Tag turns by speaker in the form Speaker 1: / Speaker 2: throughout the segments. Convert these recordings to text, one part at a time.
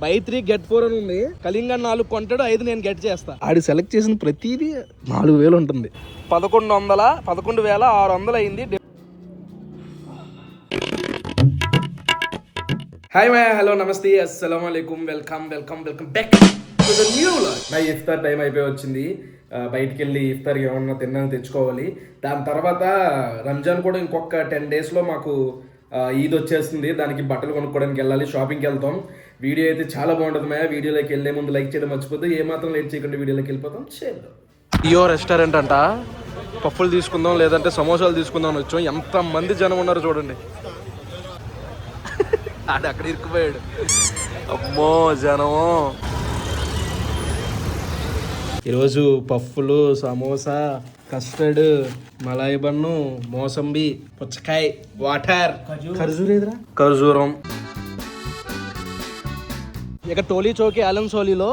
Speaker 1: By 3 get 4 అని ఉంది. కళింగ 4 కొంటాడు, 5 నేను గెట్ చేస్తా. ఆడు సెలెక్ట్ చేసిన ప్రతిదీ 4000 ఉంటుంది. 11,600 అయింది. హాయ్ మై హలో నమస్తే అస్సలం వాలేకుమ్ welcome back to the new vlog. నా ఇఫ్తార్ టైం అయిపోయి వచ్చింది. బయటికి వెళ్ళి ఇఫ్తార్ ఏమన్నా తిన్నాను తెచ్చుకోవాలి. దాని తర్వాత రంజాన్ కూడా ఇంకొక 10 daysలో మాకు ఈద్ వచ్చేస్తుంది. దానికి బట్టలు కొనుక్కోవడానికి వెళ్ళాలి, షాపింగ్కి వెళ్తాం. వీడియో అయితే చాలా బాగుంటుంది. మా వీడియోలోకి వెళ్ళే ముందు లైక్ చేయడం మర్చిపోతే ఏమాత్రం లేట్ చేయకుండా వీడియోలోకి వెళ్ళిపోతాం. చేద్దాం. ఇయో రెస్టారెంట్ అంట. పప్పులు తీసుకుందాం లేదంటే సమోసాలు తీసుకుందాం అని వచ్చాం. ఎంతమంది జనం ఉన్నారు చూడండి. ఆడు అక్కడ ఇరుక్కుపోయాడు. అమ్మో జనము. ఈరోజు పఫ్ఫులు, సమోసా, కస్టర్డ్, మలాయి బన్ను, మోసంబి, పుచ్చకాయ, వాటర్, ఖర్జూరం. ఇక టోలీ చౌకీ ఆలం సోలీలో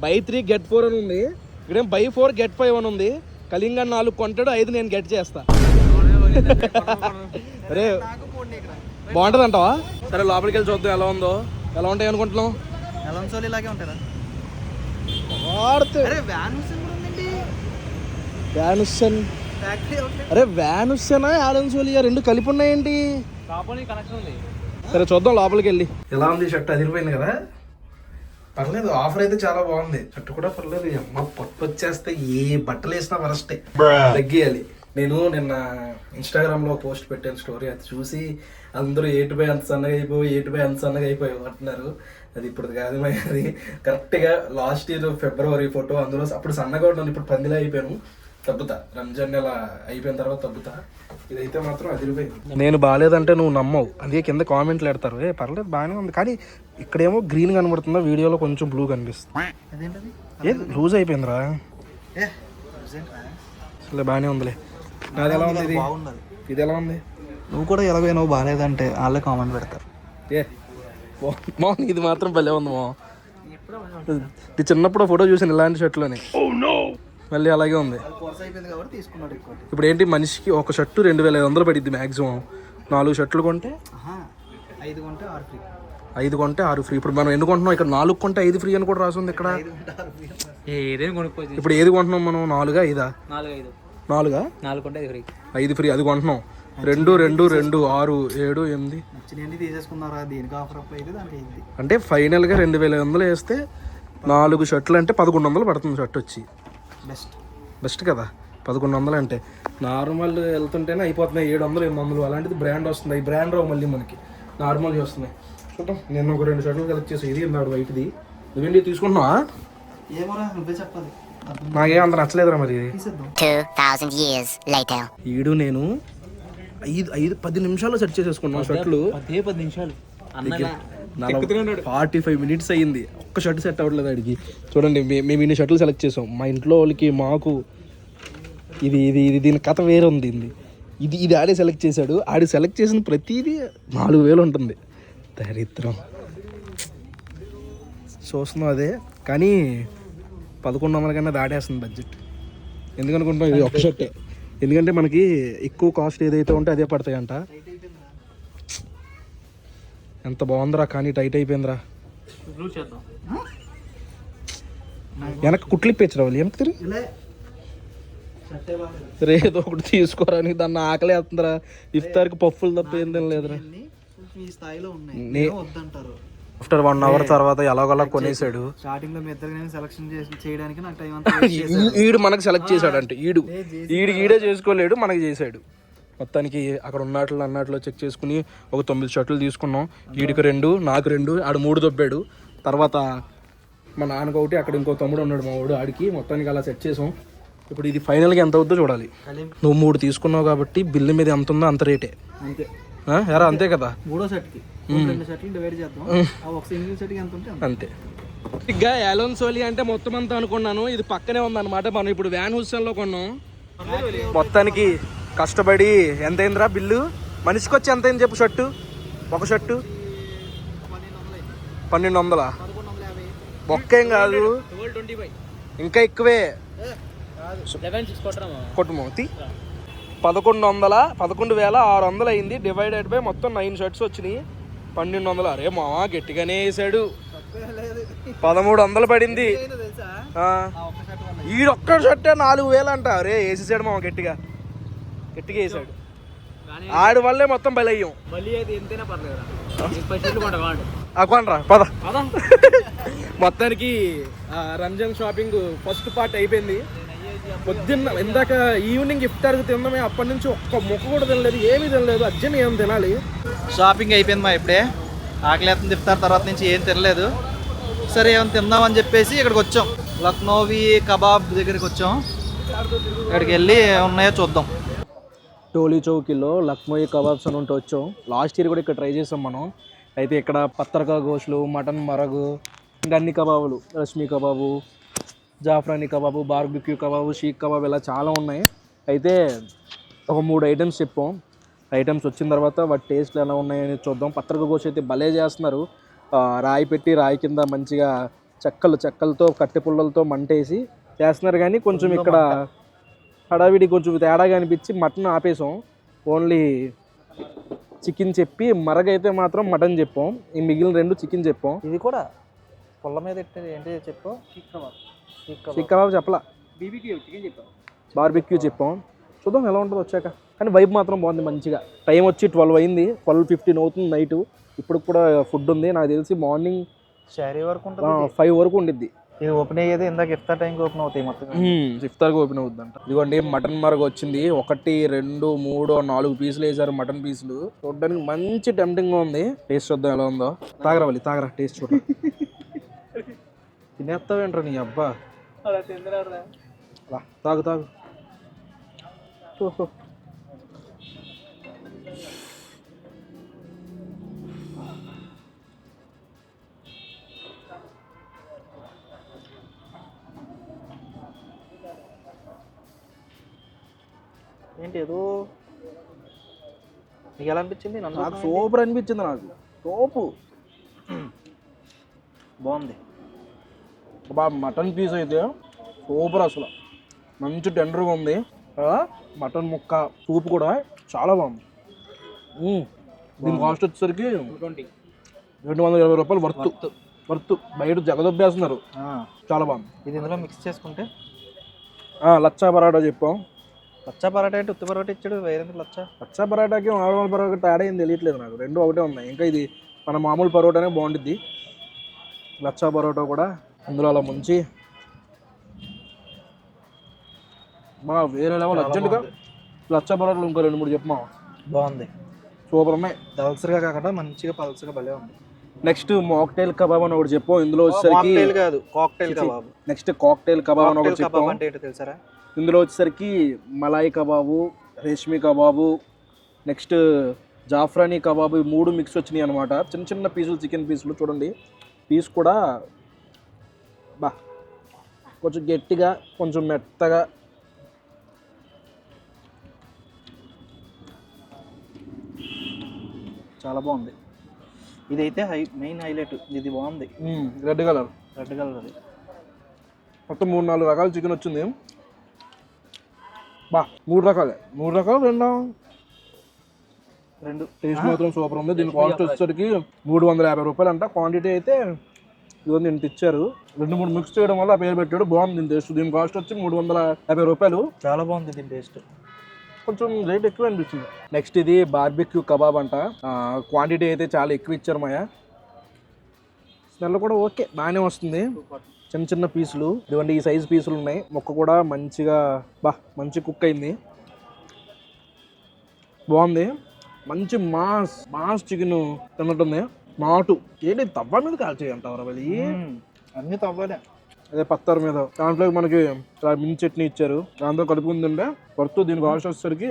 Speaker 1: బై 3 గెట్ 4 అని ఉంది. ఇక్కడ బై 4 గెట్ 5 అని ఉంది. కళింగ 4 కొంటాడు, 5 నేను గెట్ చేస్తా. అరే బాగుంటుంది అంటావా? సరే లోపలికి వెళ్ళి చూద్దాం ఎలా ఉందో. ఎలా ఉంటాయి అనుకుంటున్నాం? అరే వ్యానుసనా ఆలన్సోలియా రెండు కలిపి ఉన్నాయేంటి? సరే చూద్దాం లోపలికి వెళ్ళి. ఎలా ఉంది షర్ట్? అదిరిపోయింది కదా. పర్లేదు, ఆఫర్ అయితే చాలా బాగుంది. షర్ట్ కూడా పర్లేదు. అమ్మ పట్టు వచ్చేస్తే ఏ బట్టలు వేసినా వరస్టే తగ్గేయాలి. నేను నిన్న ఇన్స్టాగ్రామ్లో పోస్ట్ పెట్టాను స్టోరీ. అది చూసి అందరూ ఏటుపై అంత సన్నగా అయిపోయావు అంటున్నారు. అది ఇప్పుడు కాదు, అది కరెక్ట్గా లాస్ట్ ఇయర్ ఫిబ్రవరి ఫోటో. అందులో అప్పుడు సన్నగా ఉన్నాను, ఇప్పుడు పందిలా అయిపోయాను. తగ్గుతా, రంజాన్ నెల అయిపోయిన తర్వాత తగ్గుతా. ఇదైతే మాత్రం అదిరిపోయింది. నేను బాగాలేదంటే నువ్వు నమ్మవు, అందుకే కింద కామెంట్లు పెడతారు. పర్లేదు బాగానే ఉంది, కానీ ఇక్కడేమో గ్రీన్ కనబడుతుందా, వీడియోలో కొంచెం బ్లూ కనిపిస్తుంది. ఏ లూజ్ అయిపోయిందిరా. అసలు బాగానే ఉందిలే. నాది ఎలా ఉంది? ఇది ఎలా ఉంది?
Speaker 2: నువ్వు కూడా ఎలాగో నువ్వు బాగాలేదంటే వాళ్ళే కామెంట్ పెడతారు.
Speaker 1: ఇది మాత్రం భలే ఉంది మా. ఇది చిన్నప్పుడు ఫోటో చూసాను ఇలాంటి షర్ట్లోనే, మళ్ళీ అలాగే ఉంది. ఇప్పుడు ఏంటి, మనిషికి ఒక షర్టు 2500 పడిద్ది మ్యాక్సిమం. 4 షర్ట్లు కొంటే 5 కొంటే 6 ఫ్రీ. ఇప్పుడు మనం ఎన్ని కొంటున్నాం? ఇక్కడ 4 కొంటే 5 ఫ్రీ అని కూడా రాసింది ఇక్కడ. ఇప్పుడు ఏది కొంటున్నాం మనం? 4 5 4 కొంటే 5 ఫ్రీ. అది కొంటున్నాం. 2 2 2 6 7 8 అంటే ఫైనల్గా 2500 వేస్తే 4 షర్ట్లు అంటే 1100 పడుతుంది షర్ట్ వచ్చి. బెస్ట్ కదా 1100 అంటే. నార్మల్ వెళ్తుంటేనే అయిపోతున్నాయి 700 800. అలాంటిది బ్రాండ్ వస్తుంది. ఈ బ్రాండ్ రావు మళ్ళీ మనకి, నార్మల్గా వస్తున్నాయి. చూద్దాం. నేను ఒక 2 షర్ట్లు కలెక్ట్ చేసి ఇది ఉన్నాడు వైట్ది. నువ్వేంటి తీసుకుంటున్నావా? నాకేం అంత నచ్చలేదురా మరి.
Speaker 3: 2000 years later.
Speaker 1: ఈడు నేను 10 నిమిషాల్లో సెట్ చేసేసుకున్నాం షర్ట్లు.
Speaker 2: 10 నిమిషాలు
Speaker 1: 45 minutes అయ్యింది. ఒక్క షర్ట్ సెట్ అవ్వట్లేదు ఆడికి. చూడండి, మేము ఇన్ని షర్ట్లు సెలెక్ట్ చేసాం. మా ఇంట్లో వాళ్ళకి, మాకు. ఇది ఇది ఇది దీని కథ వేరే ఉంది. ఇది ఆడే సెలెక్ట్ చేశాడు. ఆడి సెలెక్ట్ చేసిన ప్రతిదీ 4000 ఉంటుంది. దరిద్రం. చూస్తున్నాం అదే, కానీ 1100 కన్నా దాటేస్తుంది బడ్జెట్. ఎందుకనుకుంటున్నాం? ఇది ఒక్క షర్టే. ఎందుకంటే మనకి ఎక్కువ కాస్ట్ ఏదైతే ఉంటే అదే పడతాయంట. ఎంత బాగుందిరా, కానీ టైట్ అయిపోయిందిరా. వెనక్కి కుట్లు ఇప్పించరా వాళ్ళు, వెనక్కి తిరిగి ఏదో ఒకటి తీసుకోరానికి. దాన్ని ఆకలి వేస్తుందిరా. ఇఫ్తార్కి పప్పులు తప్ప ఏం తినలేదురా. ఆఫ్టర్ 1 hour తర్వాత ఎలాగోలా కొనేసాడు. ఈడు మనకు సెలెక్ట్ చేశాడు అంటే ఈడే చేసుకోలేడు, మనకి చేశాడు. మొత్తానికి అక్కడ అన్నట్లో చెక్ చేసుకుని ఒక 9 షర్ట్లు తీసుకున్నాం. ఈడికి 2, నాకు 2, ఆడు 3 దొబ్బాడు. తర్వాత మా నాన్నకు ఒకటి, అక్కడ ఇంకో తమ్ముడు ఉన్నాడు మా వాడు, ఆడికి. మొత్తానికి అలా సెట్ చేసాం. ఇప్పుడు ఇది ఫైనల్గా ఎంత అవుద్దో చూడాలి. నువ్వు 3 తీసుకున్నావు కాబట్టి బిల్లు మీద ఎంత ఉందో అంత రేటే. ఎరా అంతే కదా. అంతే. ఇంకా ఆలన్సోలియా అంటే మొత్తం అంతా అనుకున్నాను. ఇది పక్కనే ఉందన్నమాట. మనం ఇప్పుడు వ్యాన్ హుస్సేన్లో కొన్నాం. మొత్తానికి కష్టపడి ఎంత అయిందిరా బిల్లు? మనిషికి వచ్చి ఎంత అయింది చెప్పు? షర్టు, ఒక షర్టు 1200. ఒక్కేం కాదు, ఇంకా ఎక్కువే. కొట్టుమోతి 11,600 అయింది. డివైడెడ్ బై మొత్తం 9 షర్ట్స్ వచ్చినాయి. 1200. అరే మావా గట్టిగానే వేసాడు. 1300 పడింది. ఈడొక్క షర్టే 4000 అంట. రే వేసేసాడు మా గట్టిగా వేసాడు. ఆడి వల్లే మొత్తం బలయ్యాం. కొనరా పద. మొత్తానికి రంజాన్ షాపింగ్ ఫస్ట్ పార్ట్ అయిపోయింది. పొద్దున్న ఇందాక ఈవినింగ్ ఇఫ్తార్కి తిన్నామే, అప్పటి నుంచి ఒక్క ముక్క కూడా తినలేదు, ఏమీ తినలేదు. అర్జెంట్ ఏం తినాలి.
Speaker 2: షాపింగ్ అయిపోయింది మా ఇప్పుడే. ఆకలి ఇఫ్తార్ తర్వాత నుంచి ఏం తినలేదు. సరే ఏమైనా తిందామని చెప్పేసి ఇక్కడికి వచ్చాం. లక్నోవి కబాబ్ దగ్గరికి వచ్చాం. ఇక్కడికి వెళ్ళి ఉన్నాయో చూద్దాం.
Speaker 1: టోలీ చౌకీలో లక్నోయి కబాబ్స్ అని ఉంటూ వచ్చాం. లాస్ట్ ఇయర్ కూడా ఇక్కడ ట్రై చేసాం మనం. అయితే ఇక్కడ పత్తరకా గోష్లు, మటన్ మరగు, ఇంకా అన్ని కబాబులు, reshmi kebab, zafrani kebab, barbecue kebab, seekh kebab ఇలా చాలా ఉన్నాయి. అయితే ఒక 3 ఐటమ్స్ చెప్పాం. ఐటమ్స్ వచ్చిన తర్వాత వాటి టేస్ట్లు ఎలా ఉన్నాయని చూద్దాం. పత్తరకా గోష్ అయితే భలే చేస్తున్నారు. రాయి పెట్టి రాయి కింద మంచిగా చెక్కలతో కట్టె పుల్లలతో మంటేసి చేస్తున్నారు. కానీ కొంచెం ఇక్కడ హడావిడి కొంచెం తేడాగా అనిపించి మటన్ ఆపేసాం. ఓన్లీ చికెన్ చెప్పి మరగైతే మాత్రం మటన్ చెప్పాం. ఈ మిగిలిన 2 చికెన్ చెప్పాం.
Speaker 2: ఇది కూడా పుల్ల మీద ఏంటి చెప్పు.
Speaker 1: షీక్ కబాబ్ చెప్పలా, బార్బిక్యూ చెప్పాం. చూద్దాం ఎలా ఉంటుందో వచ్చాక. కానీ వైబ్ మాత్రం బాగుంది మంచిగా. టైం వచ్చి 12 అయింది, 12:15 అవుతుంది నైట్. ఇప్పుడు కూడా ఫుడ్ ఉంది. నాకు తెలిసి మార్నింగ్
Speaker 2: షారీ వరకు ఉంటుంది,
Speaker 1: 5 వరకు ఉండిద్ది.
Speaker 2: ఇది ఓపెన్ అయ్యేది ఇందాక ఇఫ్తార్ టైంకి ఓపెన్ అవుతాయి మొత్తం.
Speaker 1: ఇఫ్తార్గా ఓపెన్ అవుతుందంట. ఇదిగోండి మటన్ మరగ వచ్చింది. 1 2 3 4 పీసులు వేసారు మటన్ పీసులు. చూడడానికి మంచి టెంప్టింగ్గా ఉంది. టేస్ట్ చూద్దాం ఎలా ఉందో. తాగరా టేస్ట్ చూడ. తినేస్తావేంట్రా నీ అబ్బా. తాగు. ఓహో
Speaker 2: ఏంటి ఏదో నీకు ఎలా అనిపించింది?
Speaker 1: నాకు సూపర్ అనిపించింది. నాకు సోపు
Speaker 2: బాగుంది.
Speaker 1: మటన్ పీస్ అయితే సూపర్, అసలు మంచి టెండర్గా ఉంది. మటన్ ముక్క సూప్ కూడా చాలా బాగుంది. దీని కాస్ట్ వచ్చేసరికి 220 రూపాయలు వర్త్. బయట జగదొబ్బేస్తున్నారు. చాలా బాగుంది.
Speaker 2: ఇది ఇందులో మిక్స్ చేసుకుంటే
Speaker 1: లచ్చా పరాటా చెప్పాం.
Speaker 2: లచ్చా పరాటా అంటే ఉత్తి పరోటా ఇచ్చాడు, వేరే
Speaker 1: లచ్చా పరాటాకి మామూలు పరోటా తేడా ఏం తెలియట్లేదు నాకు. 2 ఒకటే ఉన్నాయి. ఇంకా ఇది మన మామూలు పరోటానే బాగుంటుంది. లచ్చా పరోటా కూడా అందులో అలా ముంచి వేరే లెవెల్. అర్జెంటుగా లచ్చా పరోటాలు ఇంకో 2-3 చెప్పమా.
Speaker 2: బాగుంది,
Speaker 1: సూపర్ ఉన్నాయి.
Speaker 2: దల్సరిగా కాకుండా మంచిగా పల్సగా భలే ఉంది.
Speaker 1: నెక్స్ట్ మాక్టైల్ కబాబ్ అని ఒకటి చెప్పాం. ఇందులో వచ్చేసరికి
Speaker 2: cocktail kebab.
Speaker 1: Next cocktail kebab అని ఒకటి చెప్పాం.
Speaker 2: అంటే ఏంటో తెలుసారా?
Speaker 1: ఇందులో వచ్చేసరికి malai kebab, reshmi kebab, next zafrani kebab, ఈ 3 మిక్స్ వచ్చినాయి అనమాట. చిన్న పీసులు, చికెన్ పీసులు. చూడండి పీస్ కూడా కొంచెం గట్టిగా, కొంచెం మెత్తగా.
Speaker 2: చాలా బాగుంది. ఇదైతే మెయిన్ హైలైట్. ఇది బాగుంది.
Speaker 1: రెడ్ కలర్
Speaker 2: అది
Speaker 1: మొత్తం 3-4 రకాల చికెన్ వచ్చింది. 3 రకాలు 2 టేస్ట్ మాత్రం సూపర్ ఉంది. దీని కాస్ట్ వచ్చేసరికి 350 రూపాయలు అంట. క్వాంటిటీ అయితే ఇవన్నీ ఇంత ఇచ్చారు. 2-3 మిక్స్ చేయడం వల్ల ఆ పేరు పెట్టాడు. బాగుంది దీని టేస్ట్. దీని కాస్ట్ వచ్చి 350 రూపాయలు.
Speaker 2: చాలా బాగుంది దీని టేస్ట్.
Speaker 1: కొంచెం రేట్ ఎక్కువ అనిపిస్తుంది. నెక్స్ట్ ఇది బార్బిక్యూ కబాబ్ అంట. క్వాంటిటీ అయితే చాలా ఎక్కువ ఇచ్చారు మాయా. స్మెల్ కూడా ఓకే, బాగానే వస్తుంది. చిన్న పీసులు. ఇదిగోండి ఈ సైజ్ పీసులు ఉన్నాయి. ముక్క కూడా మంచిగా మంచి కుక్ అయింది. బాగుంది. మంచి మాస్ చికెన్ తిన్నట్టుంది. నాటు ఏంటి తవ్వ మీద కాల్చేయి అంటారు వెళ్ళి.
Speaker 2: అన్ని తవ్వలే.
Speaker 1: అదే పత్తారు మీద. దాంట్లో మనకి మిన్ చట్నీ ఇచ్చారు. దాంతో కలుపుకుంటుంటే వర్త్. దీని కాస్ట్ వచ్చేసరికి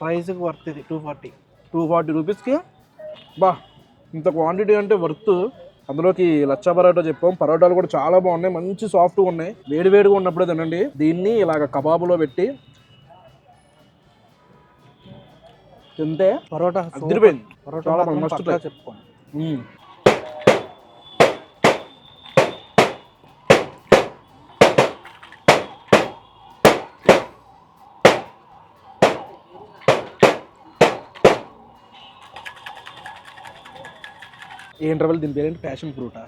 Speaker 2: ప్రైస్కి వర్త్. ఇది
Speaker 1: 240 రూపీస్కి. ఇంత క్వాంటిటీ అంటే వర్త్. అందులోకి లచ్చా పరోటా చెప్పాం. పరోటాలు కూడా చాలా బాగున్నాయి, మంచి సాఫ్ట్గా ఉన్నాయి. వేడిగా ఉన్నప్పుడే తినండి. దీన్ని ఇలాగ కబాబులో పెట్టి తింటే
Speaker 2: పరోటా
Speaker 1: అదిరిపోయింది.
Speaker 2: పరోటా మస్ట్ చెప్పుకోండి.
Speaker 1: ఏంట్రవల్ దీని పేరేంటి? ప్యాషన్ ఫ్రూటా?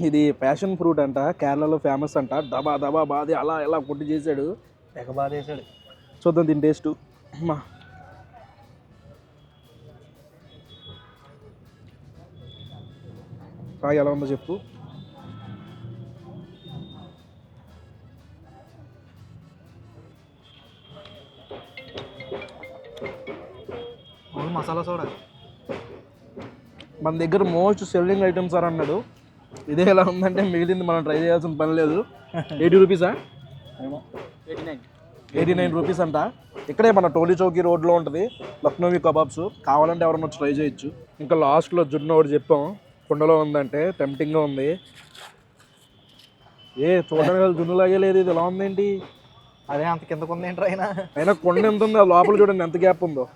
Speaker 1: ఇది ప్యాషన్ ఫ్రూట్ అంట, కేరళలో ఫేమస్ అంట. దబా దబా బాది అలా ఎలా కొట్టి చేశాడు,
Speaker 2: తెగ బాధ వేసాడు.
Speaker 1: చూద్దాం దీని టేస్ట్. అమ్మా కాయ ఎలా ఉందో చెప్పు.
Speaker 2: మసాలా సోడా.
Speaker 1: మన దగ్గర మోస్ట్ సెల్లింగ్ ఐటమ్స్ సార్ అన్నాడు. ఇదే ఎలా ఉందంటే మిగిలింది మనం ట్రై చేయాల్సిన పని లేదు. 80 రూపీసా? 89 రూపీస్ అంట. ఇక్కడే మన టోలీ చౌకీ రోడ్లో ఉంటుంది లక్నోవి కబాబ్స్. కావాలంటే ఎవరన్నా వచ్చి ట్రై చేయొచ్చు. ఇంకా లాస్ట్లో జున్ను ఒకటి చెప్పాం, కుండలో ఉందంటే టెంప్టింగ్గా ఉంది. చూడడానికి జున్నులాగే లేదు, ఇది ఎలా ఉందేంటి?
Speaker 2: అదే అంత కిందకు ఉంది ఏంట్రా
Speaker 1: అయినా కొండ ఎంత ఉంది, ఆ లోపల చూడండి ఎంత గ్యాప్ ఉందో.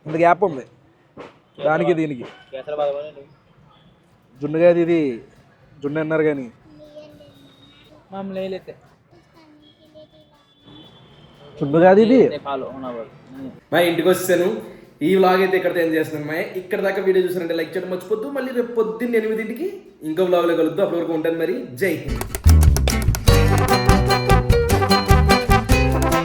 Speaker 1: ఇంత గ్యాప్ ఉంది దానికి దీనికి. జున్ను కాదు ఇది, జున్ను అన్నారు కానీ జున్ను కాదు ఇది. మా ఇంటికి వచ్చేసాను. ఈ వ్లాగ్ అయితే ఇక్కడ ఏం చేస్తున్నాను మా. ఇక్కడ దాకా వీడియో చూసారంటే లైక్ చేయడం మర్చిపోద్దు. మళ్ళీ రేపు పొద్దున్న 8ంటికి ఇంకో వ్లాగ్లో కలుద్దాం. అప్పటి వరకు ఉంటాను మరి. జై హింద్.